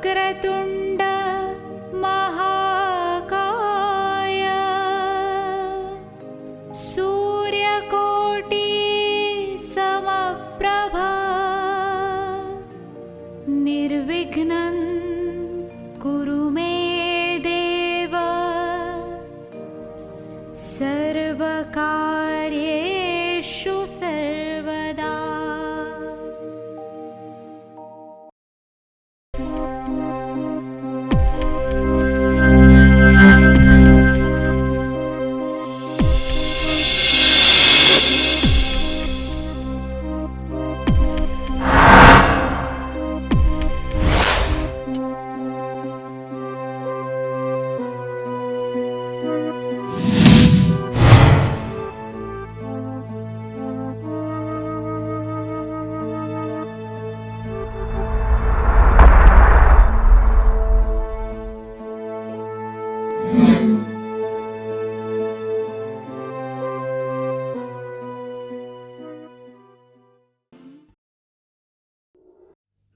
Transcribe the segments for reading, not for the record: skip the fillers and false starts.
वक्रतुण्ड महाकाय सूर्यकोटि समप्रभा निर्विघ्नं कुरु मे देव सर्वकार्येषु सर्वदा।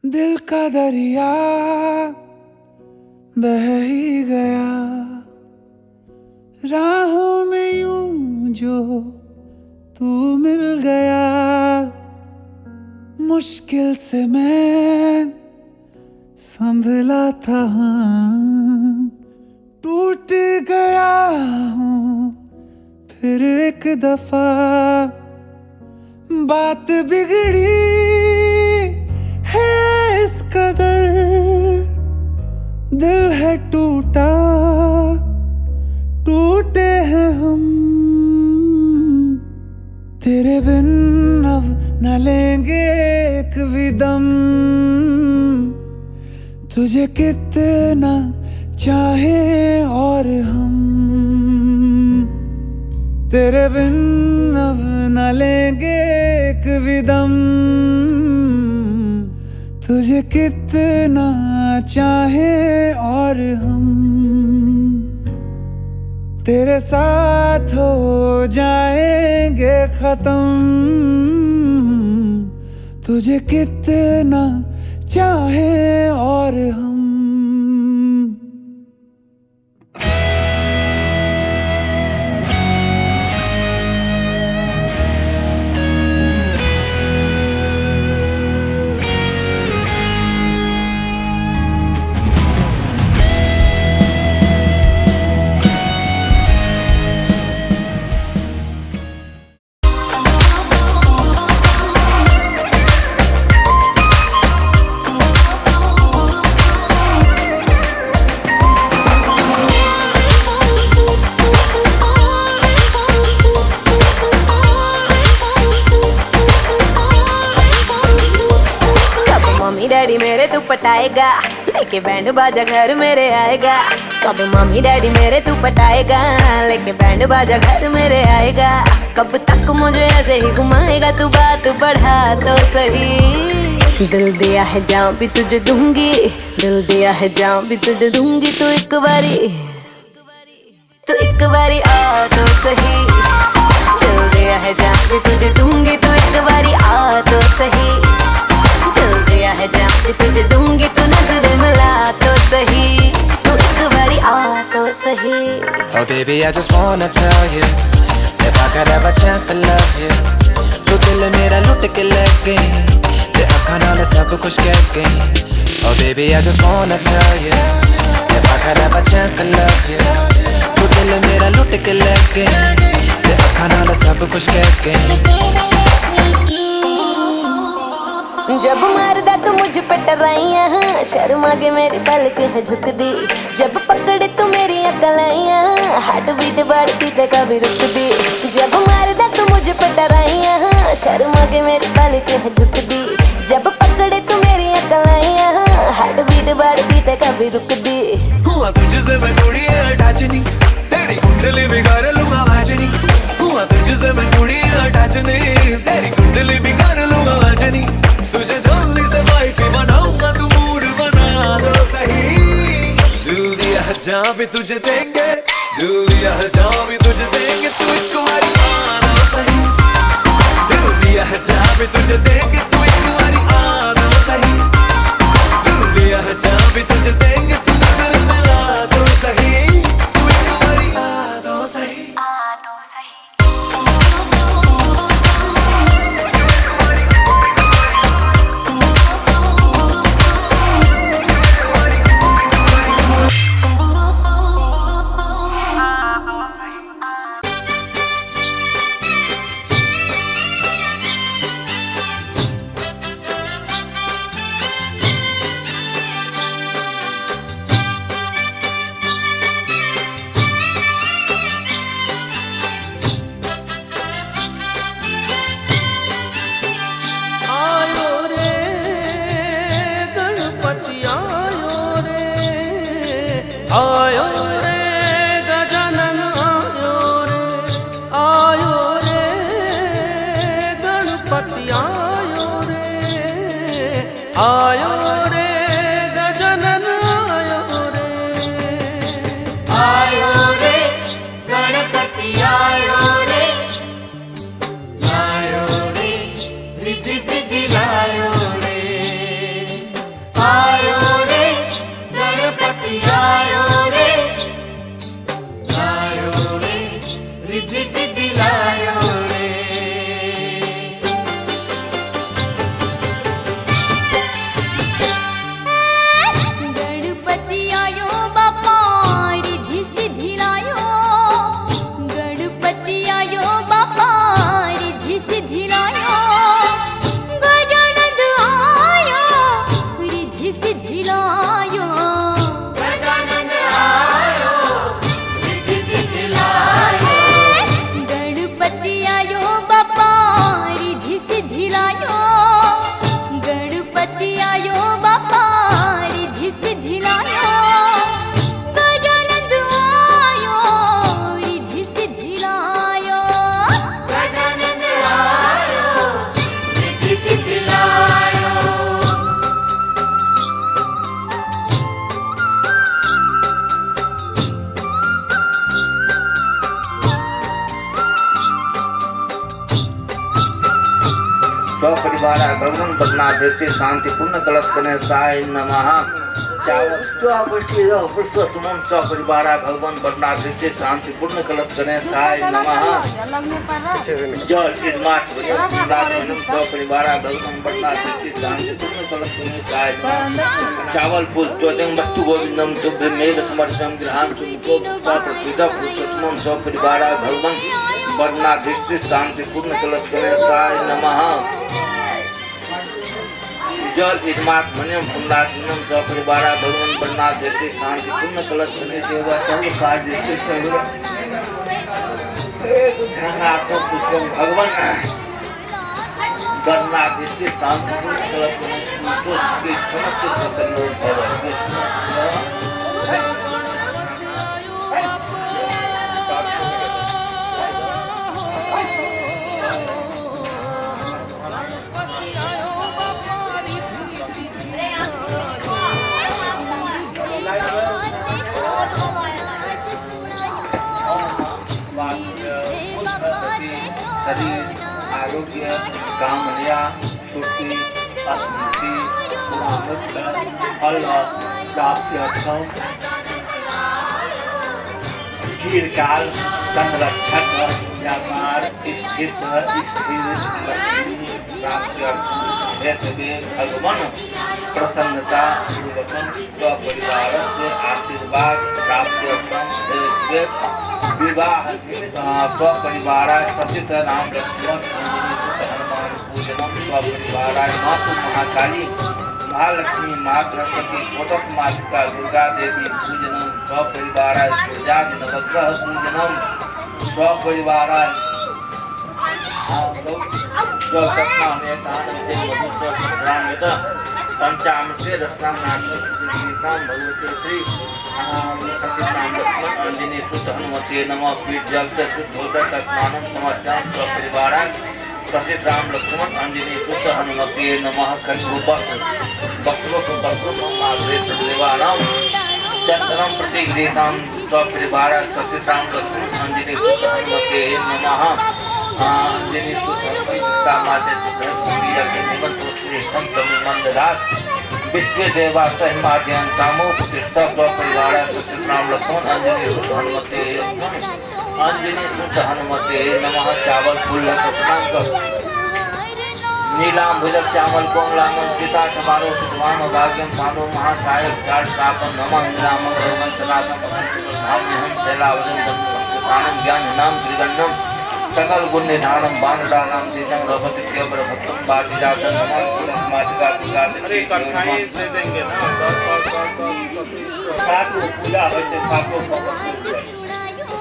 दिल का दरिया बह ही गया राहों में यूं जो तू मिल गया। मुश्किल से मैं संभला था, टूट गया हूँ फिर एक दफा। बात बिगड़ी है इस कदर, दिल है टूटा, टूटे हैं हम। तेरे बिन अब न लेंगे एक भी दम, तुझे कितना चाहे और हम। तेरे बिन अब न लेंगे एक भी दम, तुझे कितना चाहे और हम। तेरे साथ हो जाएंगे खत्म, तुझे कितना चाहे और हम। डैडी मेरे तू पटाएगा, लेके बैंड बाजा घर मेरे आएगा। कब मम्मी डैडी मेरे तू पटाएगा, लेके बैंड बाजा घर मेरे आएगा। कब तक मुझे ऐसे ही घुमाएगा, तू बात बढ़ा तो सही। दिल दिया है जान भी तुझे दूंगी, दिल दिया है जान भी तुझे दूंगी। तू एक बारी आ तो सही। दिल दिया है जान भी तुझे दूंगी, तू एक बारी आ तो सही। दिल दिया है जान भी तुझे दूंगी, तू नजर मिला तो सही। तू एक बारी आ तो सही। Oh baby, I just wanna tell you, if I could have a chance to love you, तू दिल मेरा लुट के ले गई, ते अखां नाल सब कुछ कह गई। Oh baby, I just wanna tell you, if I could have a chance to love you, तू दिल मेरा लुट के ले गई, ते अखां नाल सब कुछ कह गई। जब मारदा तू मुझ पे टराइयां, शर्म आगे मेरी पलक है झुक दी। जब पकड़े तू मेरी अकलाइयां, हार्ट बीट बढ़ती ते कभी रुक दी। जब मारदा तू मुझ पे टराइयां, शर्म आगे मेरी पलक है झुक दी। जब पकड़े तू मेरी अकलाइयां, हार्ट बीट बढ़ती ते कभी रुक दी। हुआ तुझसे मैं थोड़ी अटैच नहीं, तेरी कुंडली बिगाड़ लूंगा मैच नहीं। हुआ तुझसे मैं थोड़ी अटैच नहीं, तेरी कुंडली बिगाड़ लूंगा मैच नहीं। तुझे जल्दी से वाइफी बनाऊंगा, तू मूड बना दो सही। दिल दिया है जहाँ भी तुझे देंगे, दिल दिया है जहाँ भी तुझे देंगे। तू एक बारी आना सही। दिल दिया है जहाँ भी तुझे देंगे, तू एक बारी आना सही। दिल दिया है जहाँ भी तुझे स्वपरिवार भगवान बदनाभ्यस्य शांतिपूर्ण कलत्कने साय नमः चावल पुरुषोत्तम स्वपरिवार भगवान बदनाभ्यस्य शांतिपूर्ण कलत्कने साय नमः जल सिद्धमात स्वपरिवार भगवान बदनाभ्यस्य शांतिपूर्ण कलत्कने साय चावल फूल त्वजं वस्तु गोविंदम तुभ्यमेव समर्पणं गृहां तुमको स्वप्रतिदा पुरुषोत्तम स्वपरिवार भगवान बदनाभ्यस्य शांतिपूर्ण कलत्कने साय नमः जल इदमात्मन्यम पुण्डात्मन्यम स्वपरिवार भगवान बदनाभ्यस्य शांतिपूर्ण कलत्कने सेवा सर्व कार्य पुष्पम भगवान बदनाभ्यस्य शांतिपूर्ण कलत्कने के समस्त सकल शरीर आरोग्य कामया शुद्धि स्मृति फल प्राप्त्यर्थम दीर्घकाल संरक्षक व्यापार स्थिर प्राप्त्यर्थम भगवान प्रसन्नता पूर्वकम स्वपरिवार से आशीर्वाद प्राप्त्यर्थम विवाह स्वपरिवार सचित राम लक्ष्मण हनुमान पूजनम स्वपरिवार मातु महाकाली महालक्ष्मी माँ सरस्वती कोटक मातृका दुर्गा देवी पूजनम स्वपरिवार सूर्यादि नवग्रह पूजनम स्वपरिवार पंचामृत रत्नाम भगवती श्री अंजनी सुत हनुमते नमः पीठ जल शुद्धोदक स्नानम समर्पयामि स्वपरिवार प्रसिद्ध राम लक्ष्मण अंजनी सुत हनुमते नमः चंद्रम प्रतिगृहीतां स्वपरिवार प्रसिद्ध राम लक्ष्मण अंजनी सुत हनुमते नमः अंजनी सुत हनुमते विश्व देवा सहिमाद्यन सामोपतिष्ठा स्वपरिवार प्रसिद्ध राम लक्ष्मण अंजनी सुत हनुमते अंजनी सुत हनुमते नमः चावल फूल नीलांबुज श्यामल कोमलांगम सीता समारोह सुधवाम भाग्यम साधो महासायक चार सापम नमः नीलामं भगवन् सनातम हम शैलावजन संस्कृतानम ज्ञान नाम त्रिगण्डम सकल गुण निधानम बाणदानम देशं रवति केवल भक्तम बाधिजातन नमः मातृका दुर्गा देवी कथाएं दे देंगे ना सात पूजा होते सातों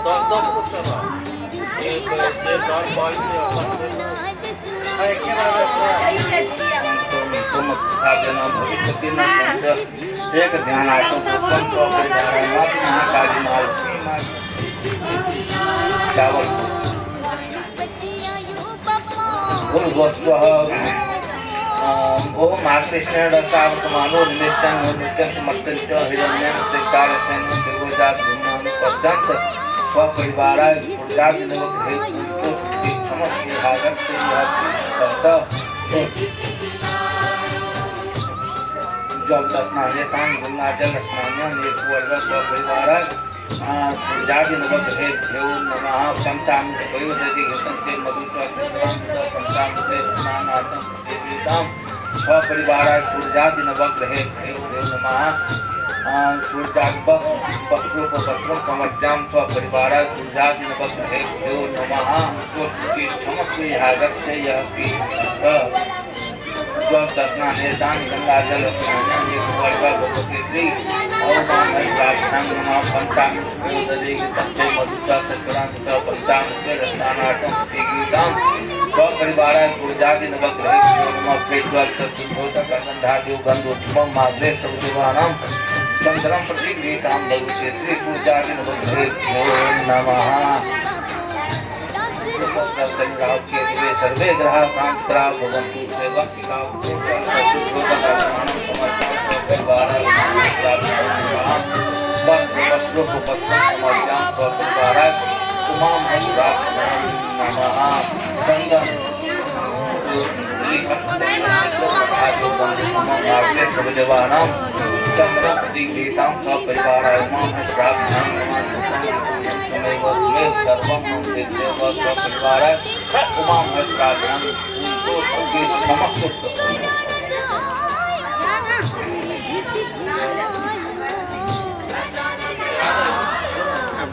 तो एक और एक ध्यान महाकाली चावल ओम महाकृष्ण रसावतमानो नित्यं नित्यं समस्तं च हिरण्यं त्रिकालसेन देवजात ब्रह्मं पश्चात् स्वपरिवाराय ऊर्जादि नवग्रहे समस्त भागत से जल स्नाने तान गंगा जल स्नान एक वर्ग स्वपरिवाराय ऊर्जादि नवग्रहे भ्यो नमः पंचामृत वयोदधि घृतं मधुस्वं पंचामृत स्नानार्थं प्रतिवेदां स्वपरिवाराय ऊर्जादि नवग्रहे भ्यो नमः सूर्याग्पत्रं कमज्ञां स्वपरिवाराय ऊर्जादि नवग्रहे भ्यो नमः समस्त यागस्य यः जल स्नाने दान गंगा जल स्नान एक वर्ग भगवती श्री और प्रार्थना नमः पंचामृत वयोदधि घृतं मधुस्वं पंचामृत स्नानार्थं प्रतिवेदां स्वपरिवाराय ऊर्जादि नवग्रहे भ्यो नमः प्रेज्वल चतुर्भुजक गंधादि गंधोत्तमं माग्रे सर्वदेवानां चंद्रम प्रतिगृहीतां भगवती श्री ऊर्जादि नवग्रहे भ्यो नमः सर्वे ग्रह कांत्रा भवन्तु सेवकिका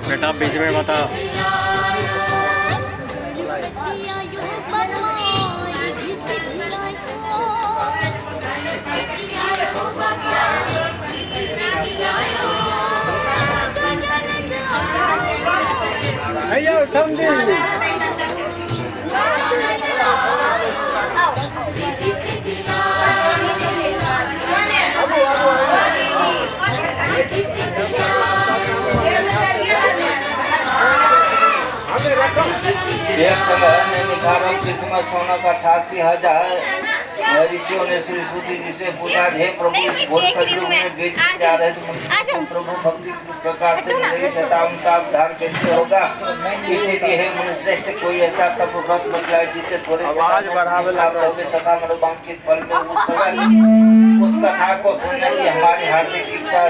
बेटा बीच में बता। भैया समझे एक समय ने निखारा किस्मत सोना का 88,000 ऋषियों ने श्री सूती जी से पूछा, हे प्रभु इस घोर कलयुग में बीच जा रहे प्रभु भक्ति किस प्रकार से मिलेगी तथा उनका उद्धार कैसे होगा। इसीलिए हे मुनिश्रेष्ठ कोई ऐसा तप व्रत बतलाए जिससे थोड़े तथा मनोवांछित फल में उस कथा को सुनने की हमारी हार्दिक इच्छा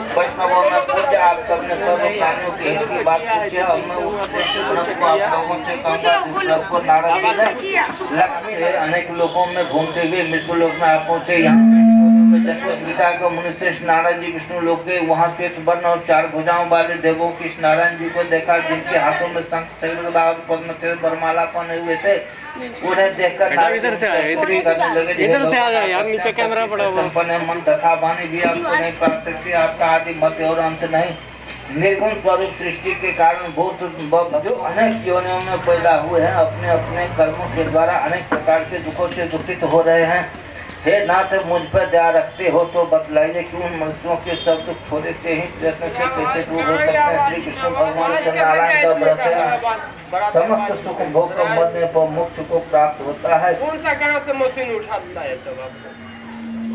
वैष्णवों में पूज्य आप सबने सर्व प्राणियों के हित की बात पूछी और मैं उस को आप लोगों से कहूँगा को नारद जी ने लक्ष्मी से अनेक लोगों में घूमते हुए मृत्यु लोक में आप पहुँचे। यहाँ गीता के मुनिश्रेष्ठ नारायण जी विष्णु लोक के वहाँ श्वेत वर्ण और 4 भुजाओं वाले देवों की नारायण जी को देखा, जिनके हाथों में शंख चक्र पद्म वरमाला पहने हुए थे। उन्हें देखकर इधर से आ जाए यार, नीचे कैमरा पड़ा हुआ। संपन्न मन तथा वाणी भी आपको नहीं प्राप्त सकती, आपका आदि मध्य और अंत नहीं। निर्गुण स्वरूप सृष्टि के कारण भूत जो अनेक योनियों में पैदा हुए हैं, अपने अपने कर्मों के द्वारा अनेक प्रकार के दुखों से दुखित हो रहे हैं। हे नाथ मुझ पर दया रखते हो तो बतलाइए कि उन मनुष्यों के सब दुख थोड़े से ही प्रयत्न से कैसे दूर हो सकते हैं। श्री कृष्ण भगवान नारायण का व्रत है, समस्त सुख भोग कर मरने पर मोक्ष को प्राप्त होता है। कौन सा कहाँ से मशीन उठाता है तब आपको?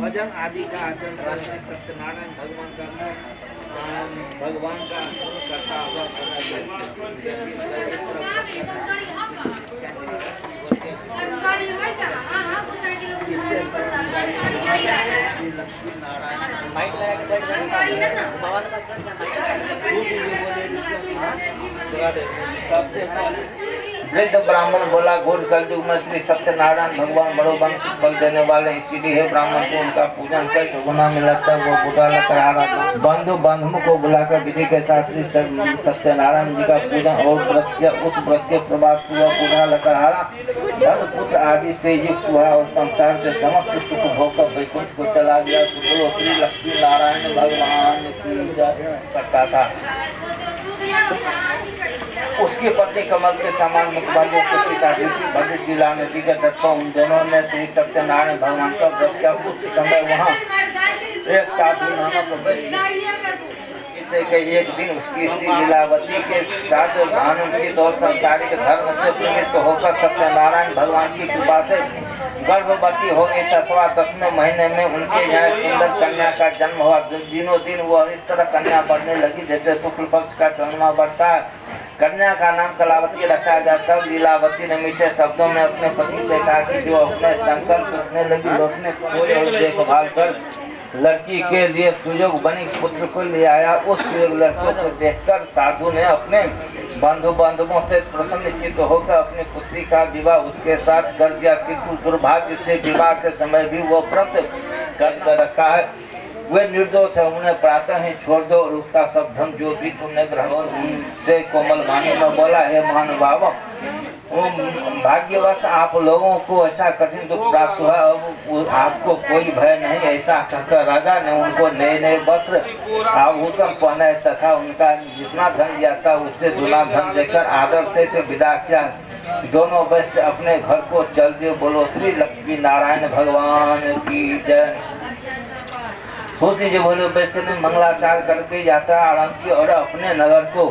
भजन आदि का आचरण करने सत्यनारायण भगवान का करता हुआ वृद्ध ब्राह्मण बोला, घोर कलयुग में श्री सत्यनारायण भगवान बड़ो वंश फल देने वाले, इसीलिए ब्राह्मण को उनका पूजन कर गुना में लगता वो घोटाला करा रहा था। बंधु बांधवों को बुलाकर विधि के साथ श्री सत्यनारायण जी का पूजन और उस व्रत के प्रभाव से वह घोटाला करा धन पुत्र आदि से युक्त हुआ और संसार के समस्त सुख भोग कर वैकुंठ को चला गया। बोलो श्री लक्ष्मी नारायण भगवान की जय करता था। उसकी पत्नी कमल के समान मुखबंधु के पिता भद्रशिला नदी के तट पर उन दोनों ने श्री सत्यनारायण भगवान का व्रत किया। उस समय वहाँ एक साधु नामक एक दिन उसकी स्त्री लीलावती के साथ आनंदित और संसारिक धर्म से प्रवृत्त होकर सत्यनारायण भगवान की कृपा से गर्भवती हो गई तथा 10वें महीने में उनके यहाँ सुंदर कन्या का जन्म हुआ। दिनों दिन वो इस तरह कन्या बढ़ने लगी जैसे शुक्ल पक्ष का चंद्रमा बढ़ता है। कन्या का नाम कलावती रखा गया। तब लीलावती ने मीठे शब्दों में अपने पति से कहा कि जो अपने संकल्प रखने लगी लौटने को देखभाल कर लड़की के लिए सुयोग बनी पुत्र को ले आया। उस सुयोग लड़कों को देखकर साधु ने अपने बंधु बांधवों से प्रसन्नचित्त होकर अपनी पुत्री का विवाह उसके साथ कर दिया, किंतु दुर्भाग्य से विवाह के समय भी वो व्रत कर रखा है। वे निर्दोष है, उन्हें प्रातः ही छोड़ दो और उसका सब धन जो भी तुमने ग्रहण उनसे कोमल वाणी में बोला, हे महानुभाव भाग्यवश आप लोगों को ऐसा कठिन दुख प्राप्त हुआ, अब आपको कोई भय नहीं। ऐसा कहकर राजा ने उनको नए नए वस्त्र आभूषण पहने तथा उनका जितना धन दिया था उससे दुना धन देकर आदर से विदा किया। दोनों वैश्य अपने घर को चल दिए। बोलो श्री लक्ष्मी नारायण भगवान की जय। होती जो बोले वैश्य ने मंगलाचार करके यात्रा आरंभ की और अपने नगर को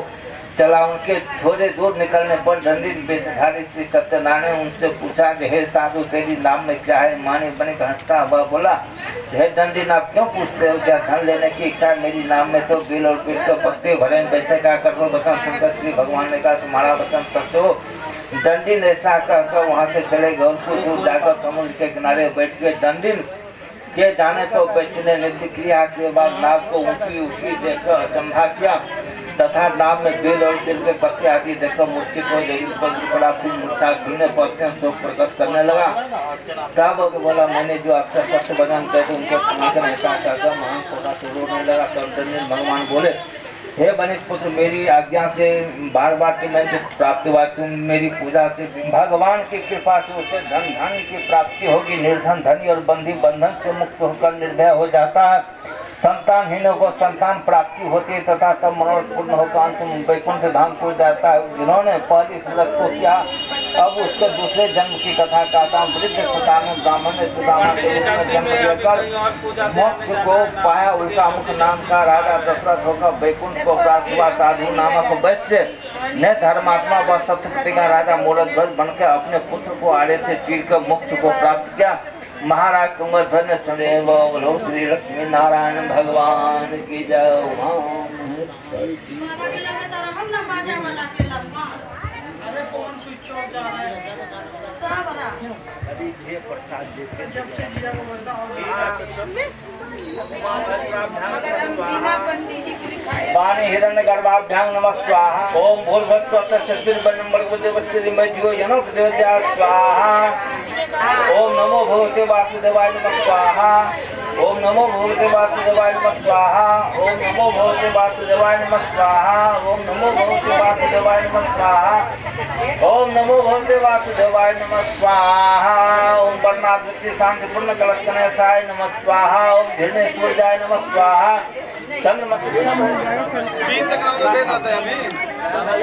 चला। उनके थोड़े दूर निकलने पर दंडित वेशधारी श्री सत्यनारायण उनसे पूछा कि हे साधु तेरी नाम में क्या है? मानी बनी हंसता हुआ बोला, हे दंडित आप क्यों पूछते हो? क्या धन लेने की इच्छा? मेरी नाम में तो बिल और पीठ के पत्ते भरे। वैसे का कठोर वचन सुनकर श्री भगवान ने कहा, तुम्हारा वचन सत्य हो। डंडीन ऐसा कहकर वहां से चले गए। उनको दूर जाकर समुद्र के किनारे बैठ गए। डंडीन के जाने तो बेचने नित्य क्रिया के बाद नाव को ऊंची ऊंची देखकर अचंभा किया तथा नाव में बेल और तिल के पत्ते आदि देखकर मूर्छित हो गई। बड़ा फिर मूर्छा भीने पहुंचे शोक प्रकट करने लगा। तब बोला मैंने जो अक्षर सत्य बदन कहते उनको सुनाकर ऐसा कहकर महान कोटा से रोने लगा। तब डंडीन भगवान बोले हे बनित पुत्र मेरी आज्ञा से बार बार की मैं दुख प्राप्ति हुआ। तुम मेरी पूजा से भगवान की कृपा से उसे धन धन की प्राप्ति होगी। निर्धन धनी और बंधी बंधन से मुक्त होकर निर्भय हो जाता है। संतानहीनों को संतान प्राप्ति होती है तथा तब मनोरथ पूर्ण होकर अंत वैकुंठ धाम को जाता है। जिन्होंने पहली सूरत को किया अब उसके दूसरे जन्म की कथा कहता हूँ। वृद्ध पिता में ब्राह्मण ने सुदामा के रूप में जन्म लेकर मोक्ष को पाया। उनका मुख नाम का राजा दशरथ होकर वैकुंठ को प्राप्त हुआ। साधु नामक वैश्य ने धर्मात्मा व सप्तपति का राजा मूरध्वज बनकर अपने पुत्र को आड़े से चीर कर मोक्ष को प्राप्त किया। महाराज तुंगध्वज ने सदैव बोलो श्री लक्ष्मी नारायण भगवान की जय। वाणी हिरण्य गर्भाभ्यां नमः स्वाहा। ओम भूर्भुवस्सुः शक्तिर्ब्रह्मं भर्गोदेवस्य जनो प्रचोदयात् स्वाहा। ओम नमो भगवते वासुदेवाय नमः स्वाहा। ओम नमो भगवते वासुदेवाय नमः स्वाहा। ओम नमो भगवते वासुदेवाय नमः स्वाहा। ओम नमो भगवते वासुदेवाय नमः स्वाहा। ओम नमो भगवते वासुदेवाय नमः स्वाहा। ओम वर्णावृत्ति शांतिपूर्ण कलशकनसाय नमः स्वाहा। ओम धीर्णेश्वराय नमः स्वाहा।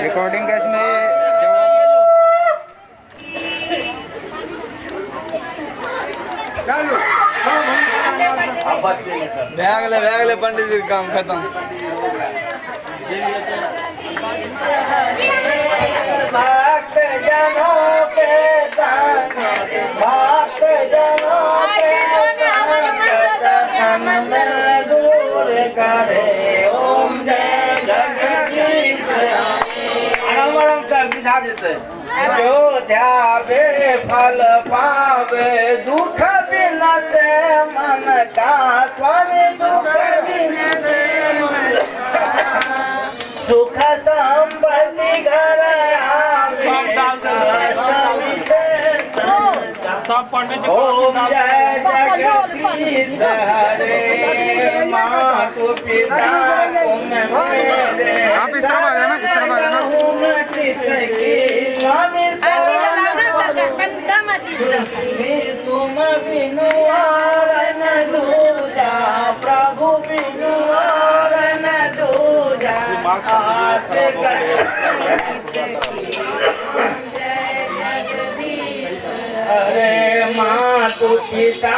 रिकॉर्डिंग का इसमें बैगले पंडित जी काम खत्म। भक्त जनों के संग भक्त जनों के संग में दूर करे। ओम जय जगदीश आराम से बिछा देते। जो ध्यावे फल पावे दुख बिना से मन का स्वामी दुख बिना से मन सुख संपत्ति घर आवे। ओम जय जगदीश हरे मातु पिता तुम मेरे आप इस तरफ आ जाना, इस तरफ आ जाना। स्वामी तुम बिनु और न दूजा प्रभु बिनु और न दूजा। आस अरे मातु पिता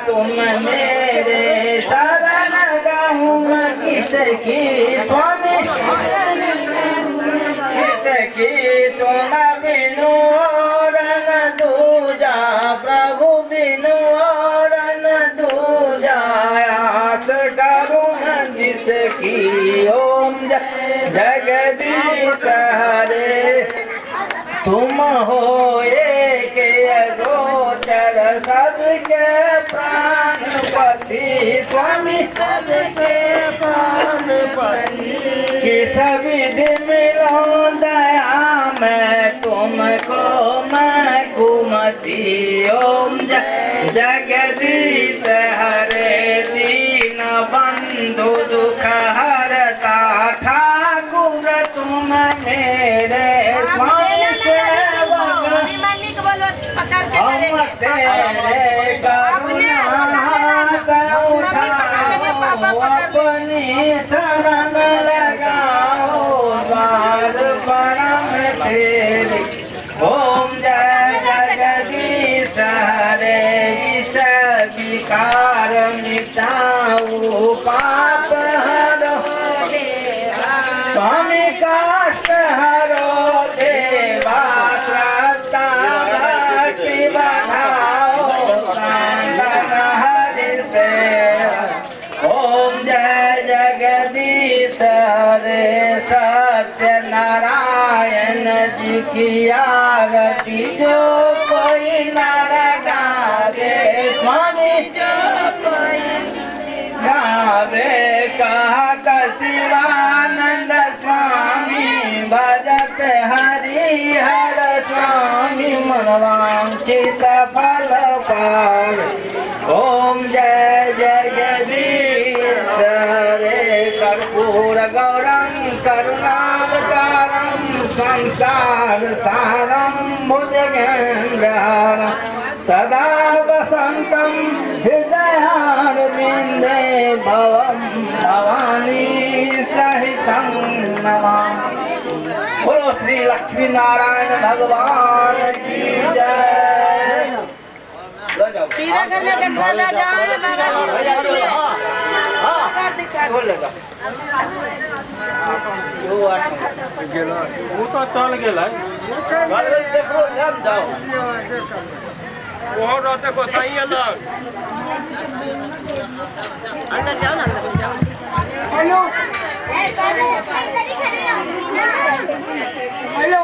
तुम मेरे शरण गहूँ किसकी स्वामी किसकी तुम बिनु और न दूजा प्रभु बिनु और न दूजा। आस करूँ जिसकी ओम जगदीश हरे तुम हो एक गोचर सबके प्राणपति स्वामी सबके प्राणपति। किस विधि मिलो दया में तुमको मैं कुमति। ओम जगदीश हरे दीन बंधु दुख हरता ठाकुर तुम मेरे स्वामी हम तेरे करुणा अपनी शरण लगाओ द्वार परम तेरे। ओम जय जगदीश हरे विष विकार मिटाओ पाप हरो स्वामी काष्ट हरो देवा। श्रद्धा भक्ति बढ़ाओ हरि से। ओम जय जगदीश हरे सत्य नारायण जी की आरती जो कोई नर गावे स्वामी जो कोई गावे कहत शिवानंद स्वामी भजत हरि हर स्वामी मनवांछित फल पावे ओम जय जय जगदीश हरे कर्पूर गौरं करुणावतारं संसार सारं भुजगेन्द्रहारं सदा वसन्तं हृदयारविन्दे भवं भवानी सहितं नमामि। बोलो श्री लक्ष्मी नारायण भगवान की जय। सीधा करने के ढाला जाए बाबा जी वो तो चल गेला देखो हम जाओ वो रहते को सही अलग अंदर जाओ ना हेलो हेलो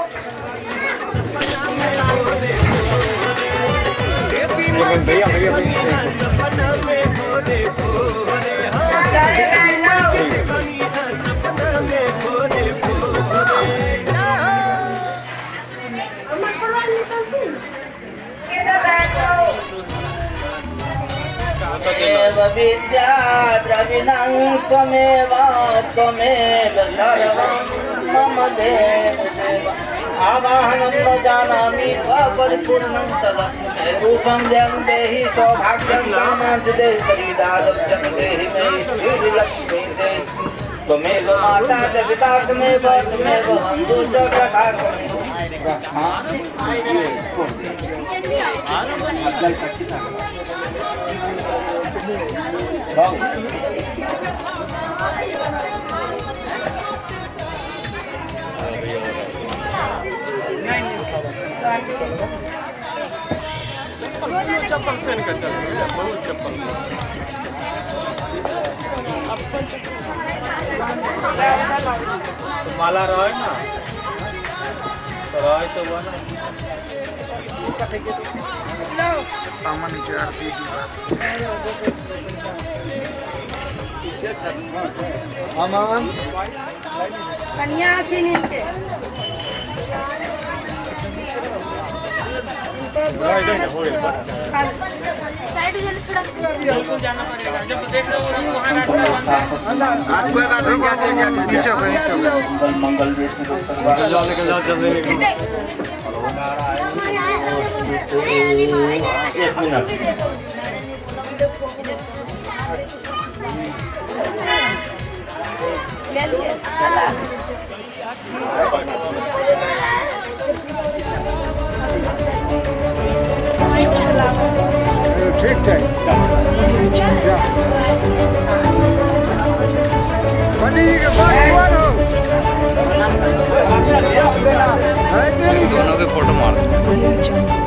विद्या द्रविणं त्वमेव त्वमेव सर्वं मम देव देव आवाहनं न जानामि परिपूर्णं तदस्मि रूपं जयं देहि सौभाग्यं कामं देहि परिदारभ्यं देहि मे श्रीलक्ष्मी देहि त्वमेव माता च पिता त्वमेव बन्धु च सखा चप्पल पहन के चल बहुत चप्पल माला रहे ना तो रहे तो वो ना सामान नीचे आरती की बात अमान कन्या थी नीचे साइड जाना पड़ेगा जब देख रहे हो वहाँ रास्ता बंद है नीचे मंगल लेके जाओ जल्दी एक मिनट ले लिए चला ठीक है पंडित जी के पास हुआ हो दोनों के फोटो मार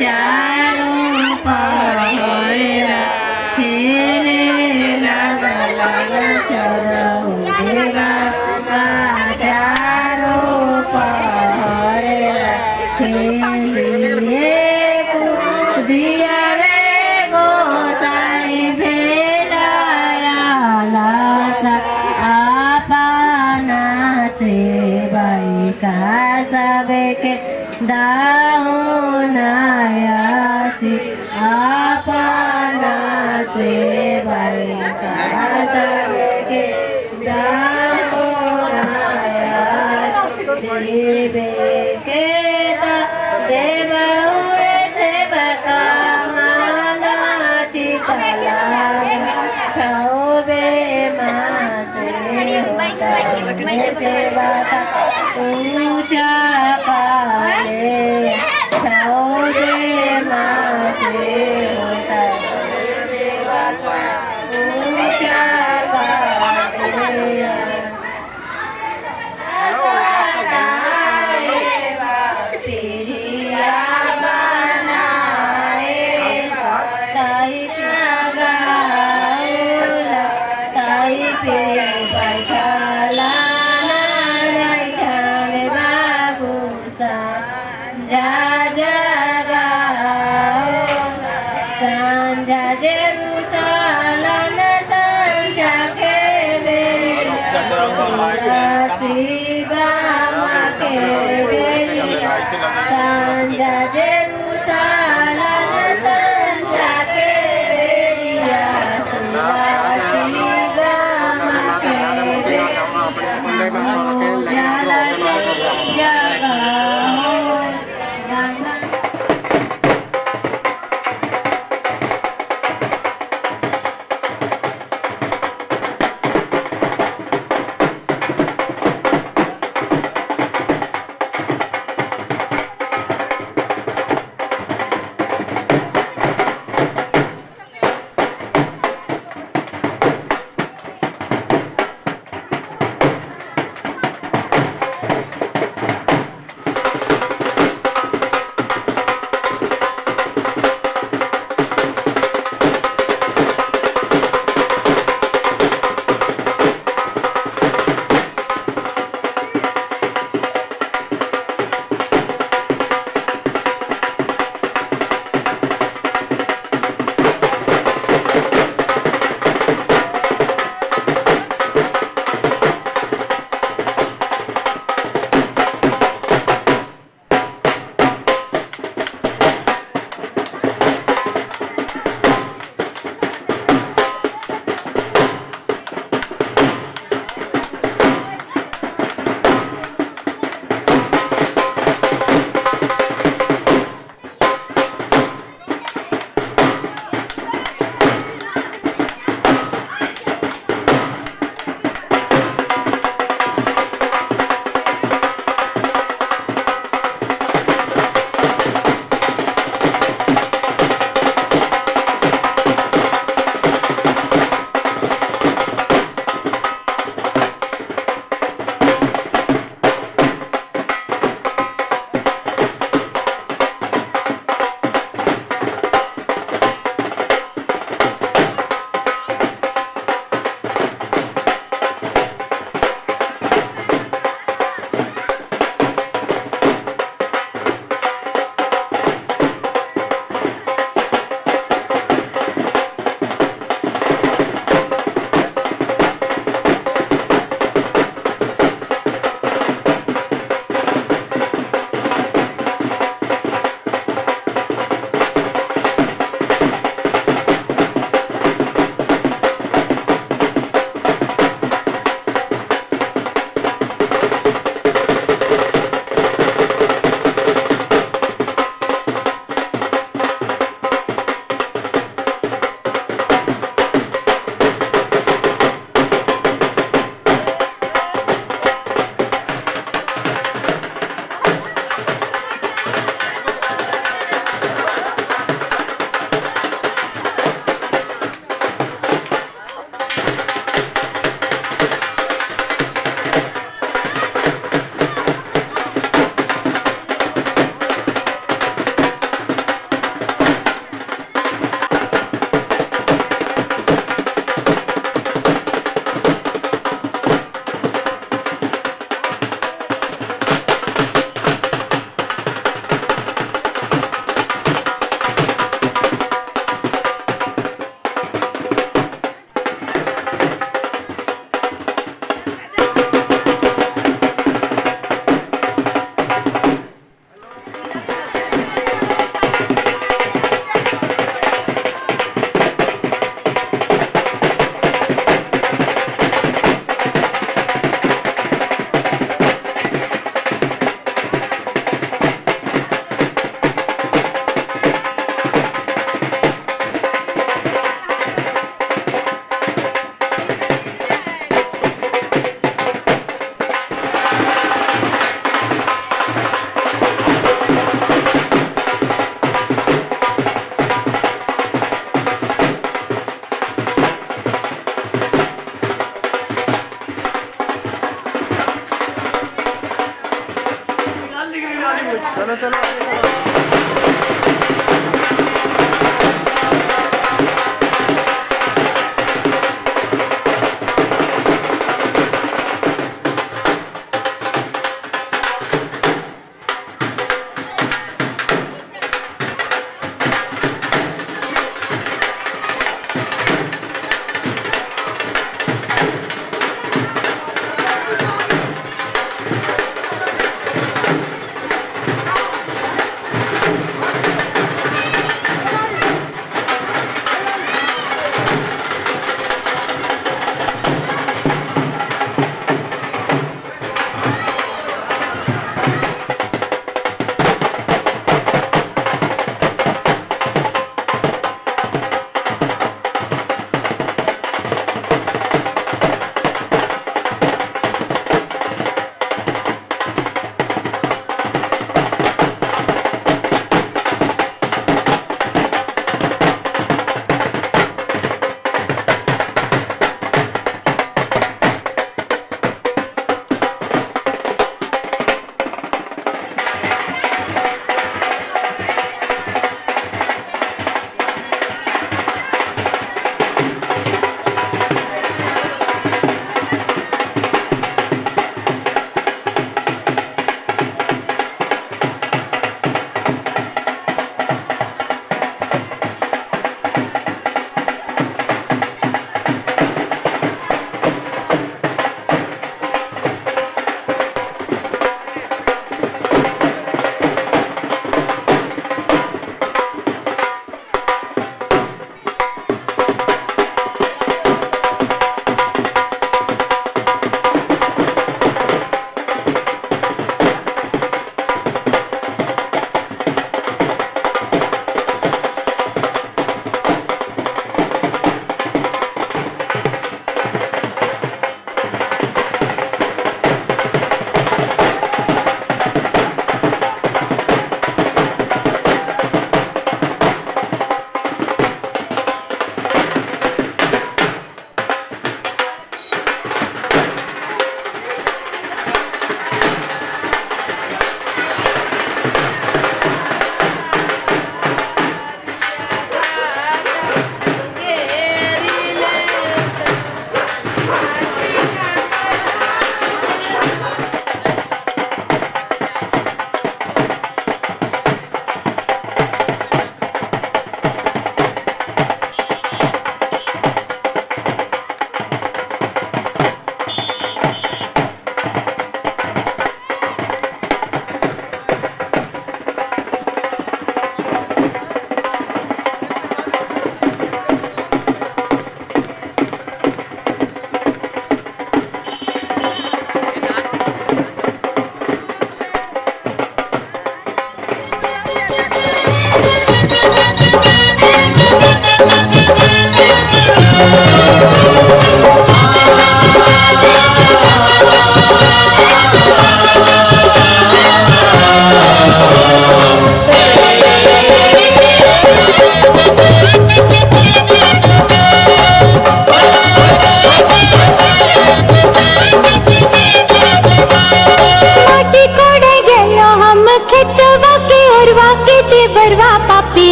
चारों पहरा पाना से बलका सबके जाको देवे के देव से बका माला चितला छाओबे माँ से बता ऊंचा पाले छाओबे माँ से होता ऊंचा पाले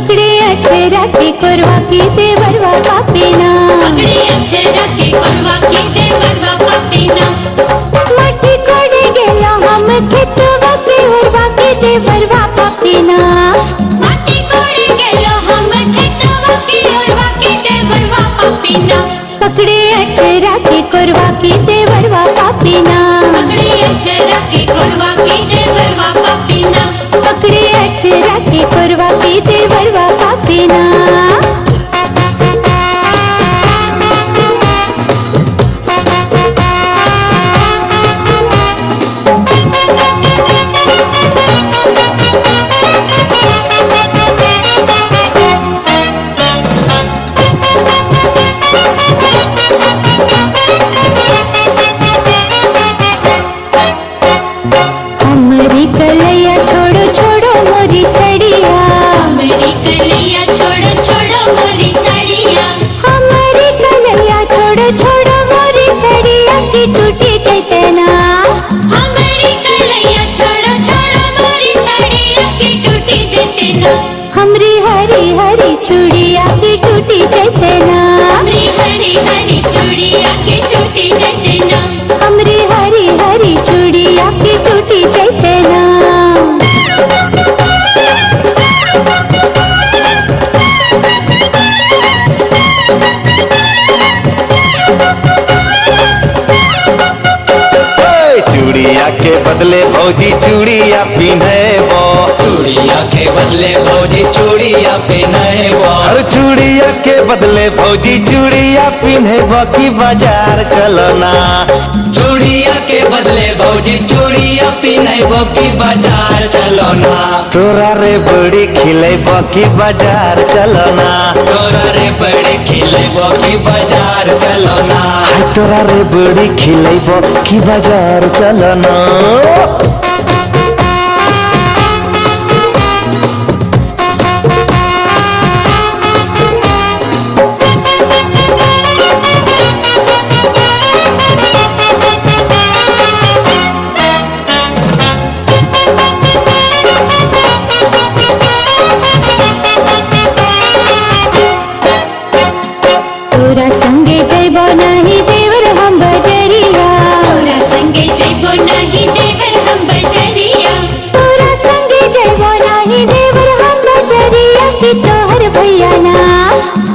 पकड़े अक्षरा के कोरवा की देवरवा पापीना, पकड़े अक्षरा के कोरवा की देवरवा पापीना। माटी कोड़े गेला हम खेतवा के ओरवा के देवरवा पापीना, माटी कोड़े गेलो हम खेतवा की ओरवा की देवरवा पापीना। पकड़े अक्षरा के कोरवा की देवरवा पापीना, पकड़े अक्षरा के कोरवा की देवरवा पापीना। पकड़े अक्षरा के कोरवा की देवरवा पापीना। हमारी कलैया छोड़ो छोड़ो मोरी सड़िया, मेरी कलैया छोड़ो छोड़ो मोरी साड़िया। हमारी कलैया छोड़ो छोड़ो मोरी सड़िया की टूटी चैतना, हमारी कलैया छोड़ो छोड़ो मोरी साड़िया की टूटी जैतना। हमरी हरी हरी चूड़िया की टूटी चैतना, हमरी हरी हरी चूड़िया की टूटी जैतना। हमरी हरी हरी चूड़िया की टूटी चैतना। चूड़िया के बदले भौजी चूड़िया पिन्हबो, चूड़िया के बदले भौजी चूड़िया पिन्हबो। और चूड़िया के बदले भौजी चूड़िया पिन्हबो की बाजार चलो ना। चूड़िया के बदले भौजी चूड़िया पिन्हबो की बाजार चलो ना। तोरा रे बड़ी खिलेबो की बाजार चलो ना। तोरा रे बड़ी खिलेबो की बाजार चलो ना। तोरा रे बड़ी खिलेबो की बाजार चलो ना। तोरा संगे जैबो नहीं देवर हम बजरिया, तोरा संगे जैबो नहीं देवर हम बजरिया। तोरा संगे जैबो नहीं देवर हम बजरिया की तोहर भैया ना,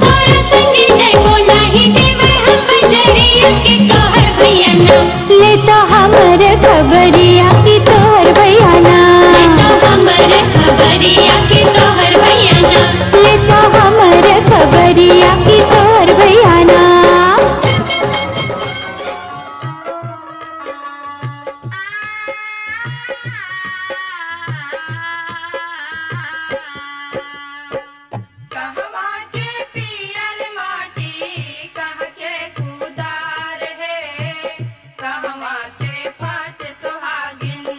तोरा संगे जैबो नहीं देवर हम बजरिया की तोहर भैया ना। ले तो हमर खबरिया की तोहर भैया ना, ले तो हमर खबरिया की तोहर भैया ना। ले तो हमर खबरिया की तोहर भैया ना। कहवा के पियर माटी कह के कुदार है, कहवा के पाँच सुहागिन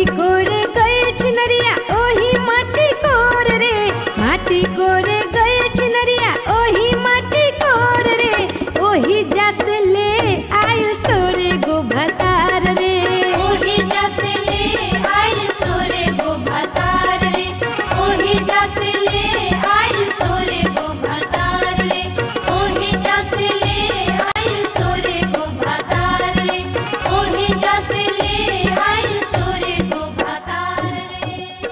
माटी कोरे गए छिनरिया ओही माटी कोर रे, माटी कोरे गए छिनरिया ओही माटी कोर रे, ओही जस ले आइल सोरे गो भतार रे, ओही जस ले आइल सोरे गो भतार रे, ओही जस ले आइल सोरे गो भतार रे, ओही जस ले आइल सोरे गो भतार रे, ओही जस ले आइल सोरे गो भतार रे।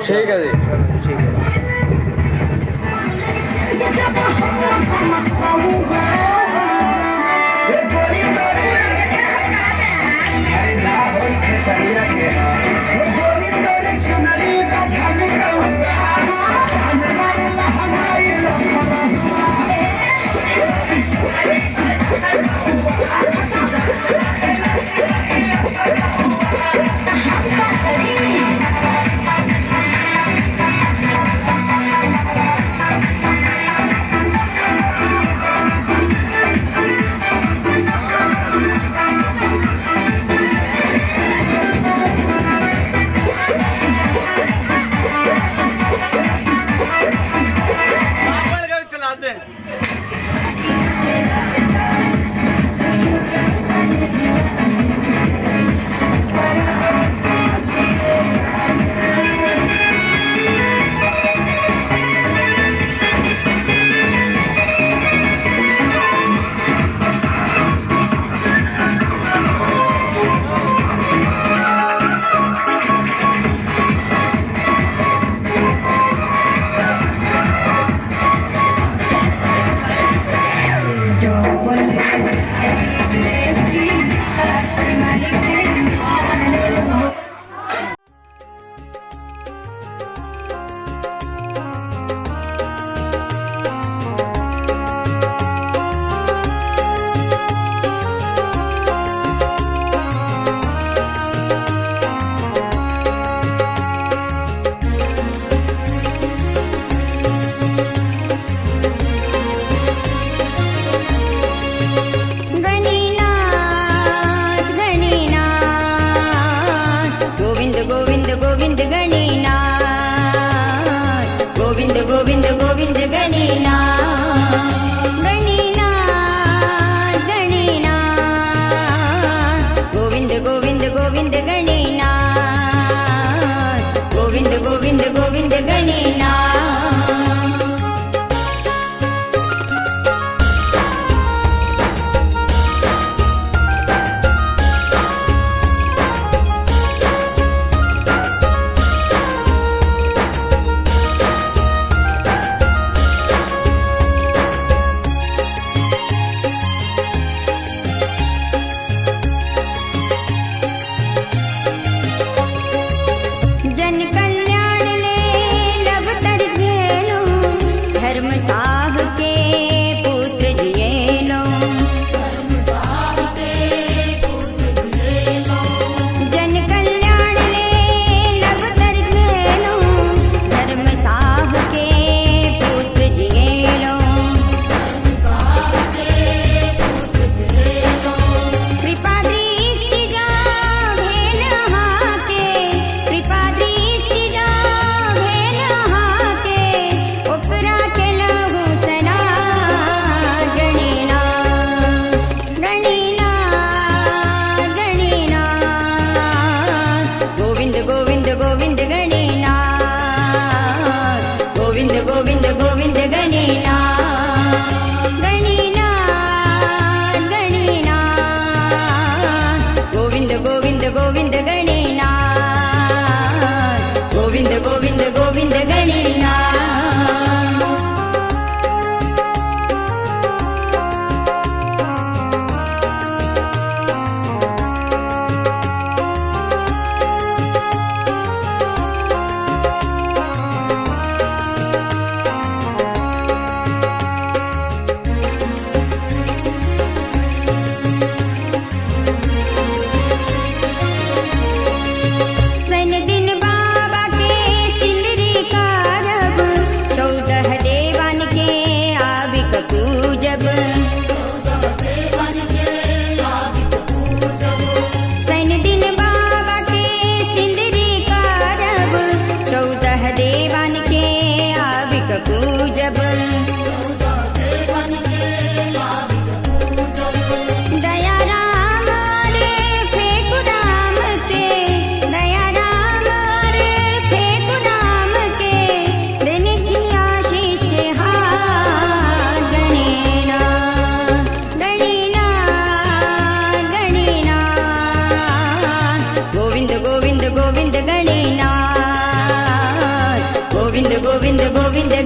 ठीक है जी, चलो ठीक है। चला दे। गणिनाथ गणिनाथ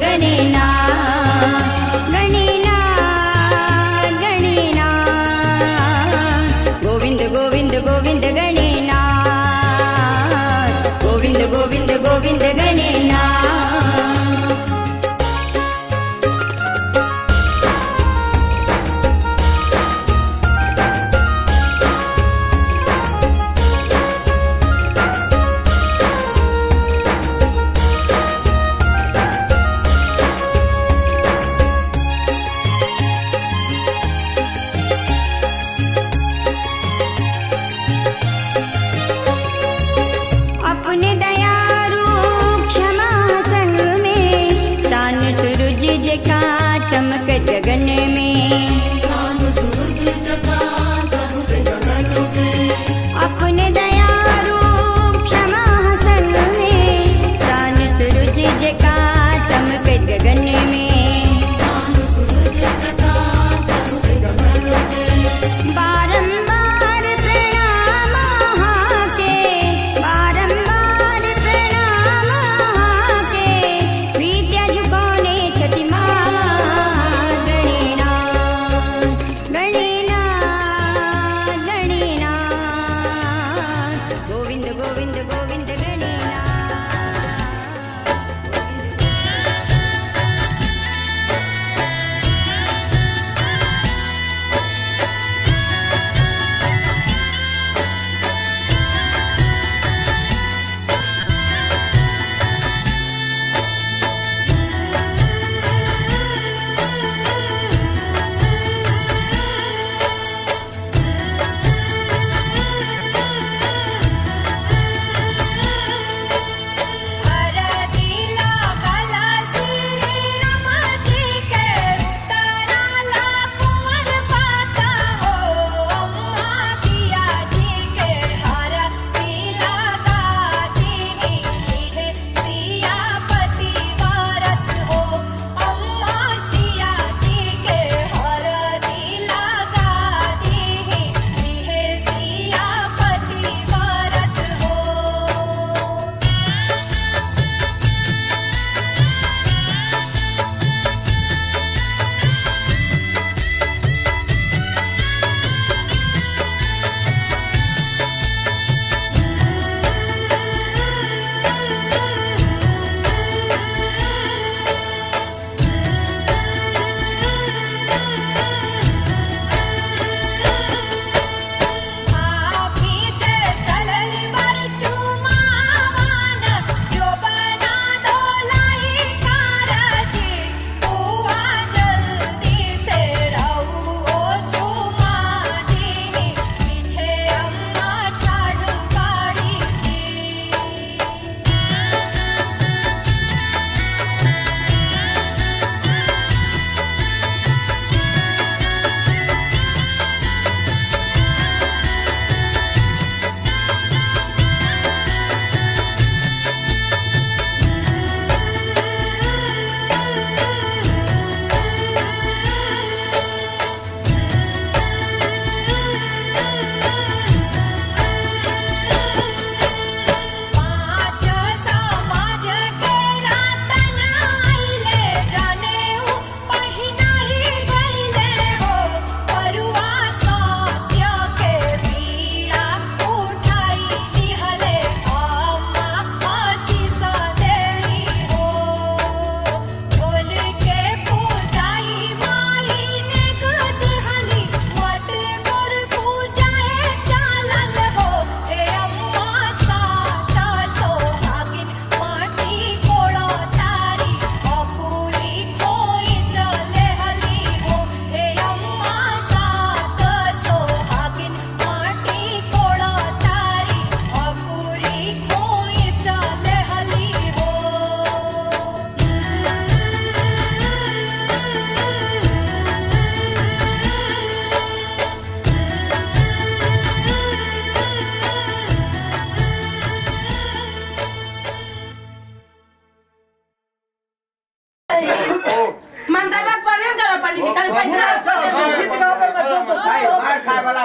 गणेनाथ गणेनाथ गणेनाथ गोविंद गोविंद गोविंद गणेनाथ गोविंद गोविंद गोविंद गणेनाथ अपने दयारू क्षमा संग में चांद सूरज जका चमक गगन में अपने दयारू क्षमा संग में चांद सूरज जका चमक गगन में बारंबार प्रणाम के बारंबार प्रणाम के विद्या झुकाने छतिमा गणेनाथ गणेनाथ गणेनाथ गोविंद गोविंद गोविंद गणेनाथ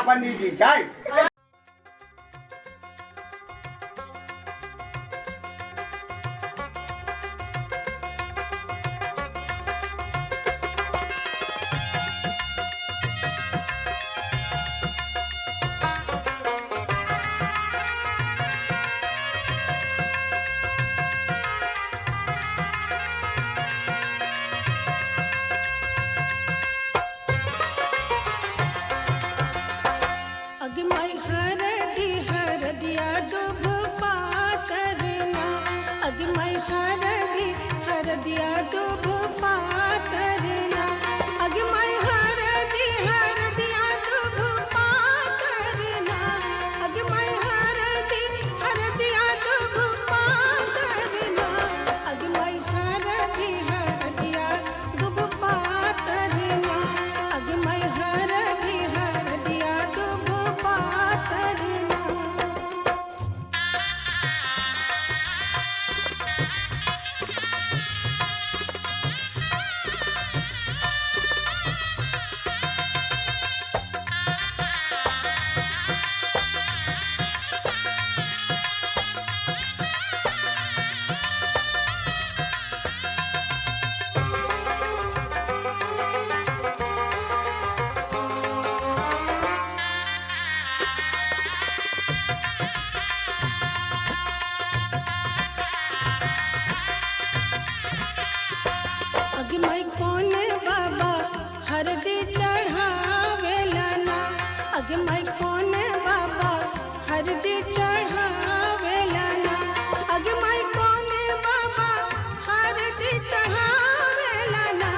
पंडित जी चाय हरदिया दुब पातरना अग मैं हरदिया दुब पातरना अग मैं हरदिया दुब पातरना अग मैं हरदिया दुब पातरना अग मैं हरदिया दुब पातरना। अग मैं कौन बाबा हरदी चढ़ावेला ना अग मैं कौन बाबा हरदी चढ़ावेला ना अग मैं कौन बाबा हरदी चढ़ावेला ना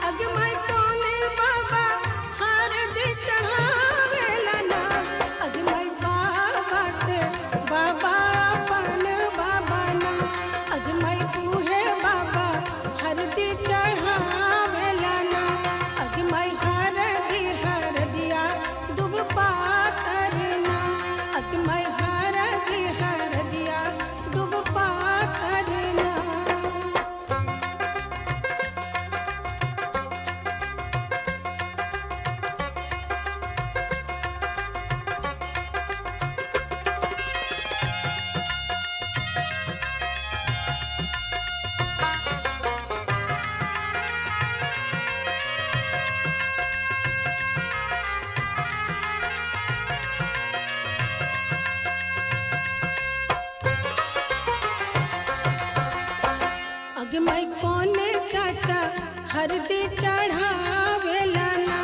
अग मैं कौन बाबा हरदी चढ़ावेला ना अग मैं बाबा से बाबा अपन बाबा ना अग मैं तूहे बाबा हरदी चढ़ावेला ना अग मैं हरदिया दुब पातरना अग मैं हरदिया दुब पातरना। अग मैं कौन चाचा हरदी चढ़ावेला ना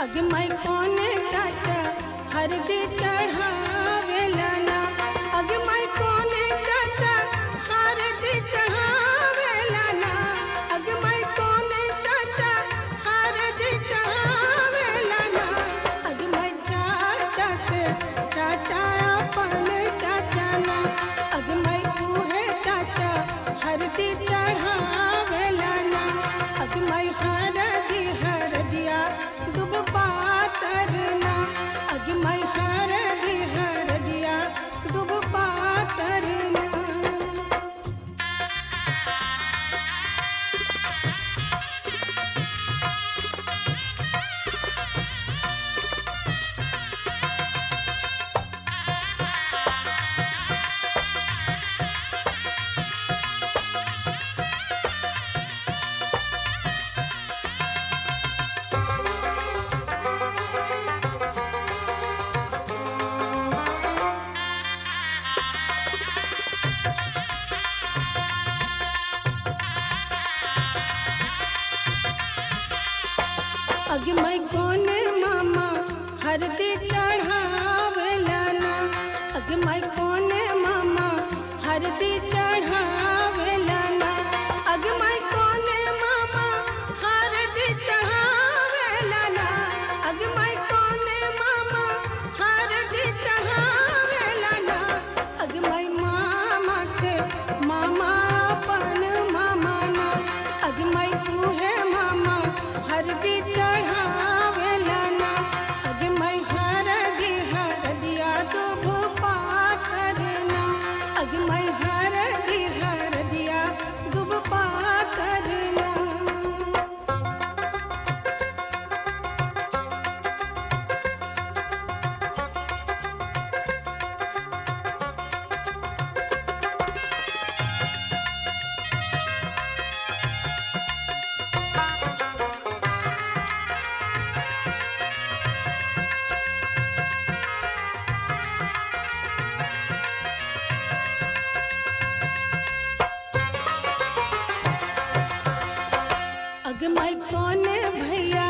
अग मैं कौन चाचा हरदी चढ़ावेला ना अग मैं कौन चाचा हरदी चढ़ावेला ना अग मैं कौन चाचा हरदी चढ़ावेला ना अग मैं चाचा से चाचा अपन चाचा ना अग मैं तूहे चाचा हरदी चढ़ावेला ना अग मैं हरदिया दुब पातरना अग मैं हरदिया दुब पातरना। अग मैं कौन मामा हरदी चढ़ावेला ना अग मैं कौन मामा हरदी चढ़ावेला ना अग मैं कौन मामा हरदी चढ़ावेला ना अग मैं कौन मामा हरदी चढ़ावेला ना अग मैं मामा से मामा अपन मामा ना अग मैं तूहे मामा हरदी चढ़ावेला ना अग मैं हरदिया दुब पातरना अग मैं हरदिया दुब पातरना। अग मैं कौन भैया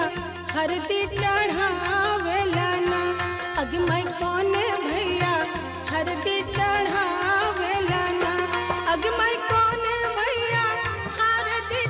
हरदी चढ़ावेला ना अग मैं कौन भैया हरदी चढ़ावेला ना अग मैं कौन भैया हरदी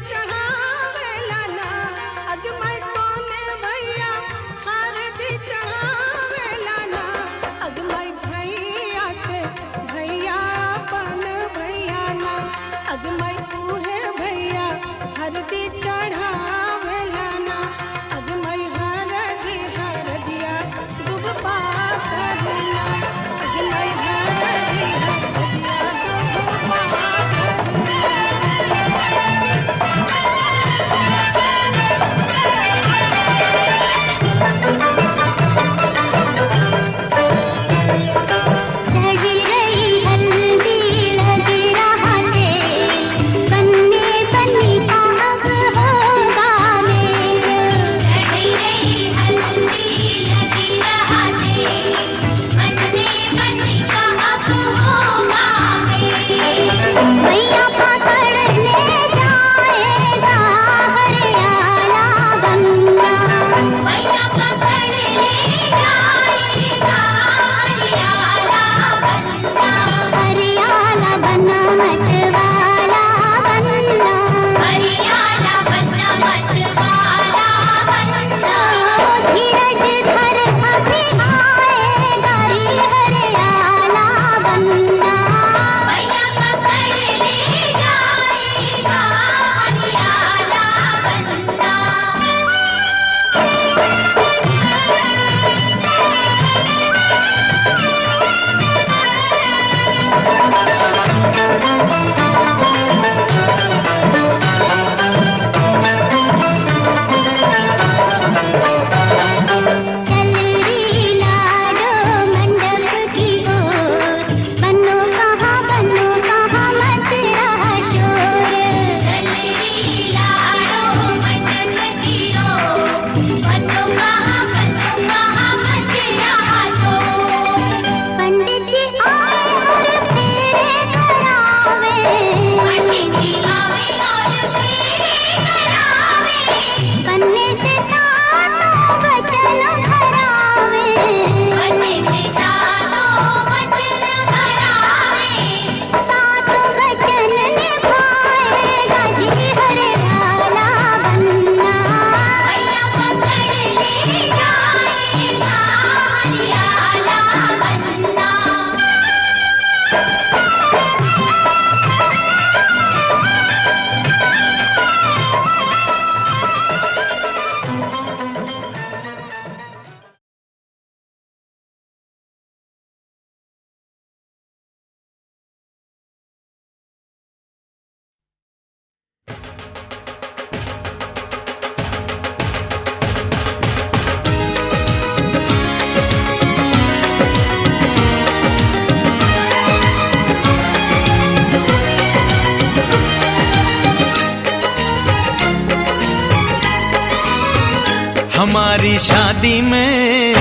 हमारी शादी में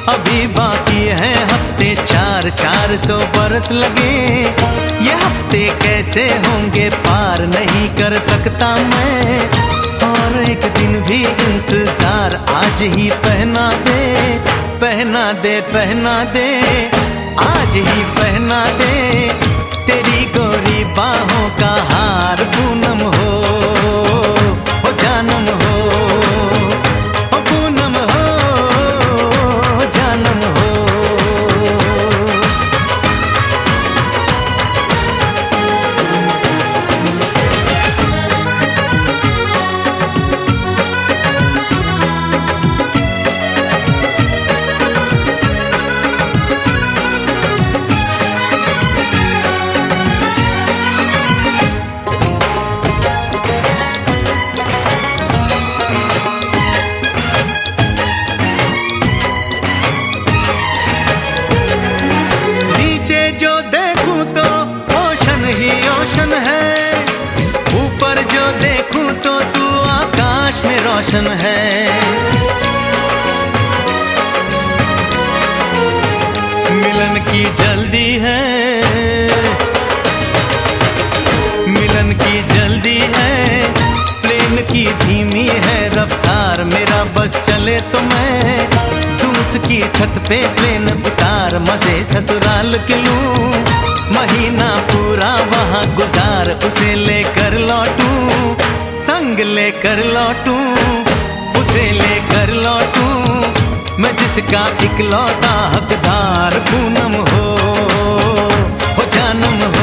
अभी बाकी है हफ्ते 400 बरस लगे। ये हफ्ते कैसे होंगे पार नहीं कर सकता मैं, और एक दिन भी इंतजार आज ही पहना दे, पहना दे, पहना दे, आज ही पहना दे तेरी गोरी बाहों का हार। पूनम हो जानम हो, पूनम हो जानम हो। जो देखूं तो ओशन ही ओशन है, ऊपर जो देखूं तो तू आकाश में रोशन है। मिलन की जल्दी है, मिलन की जल्दी है, प्लेन की धीमी है रफ्तार। मेरा बस चले तो मैं तू उसकी छत पे प्लेन उतार, मजे ससुराल के लूं, महीना पूरा वहाँ गुजार। उसे लेकर लौटूं, संग लेकर लौटूं, उसे लेकर लौटूं, मैं जिसका इकलौता हकदार। पूनम हो जानम हो।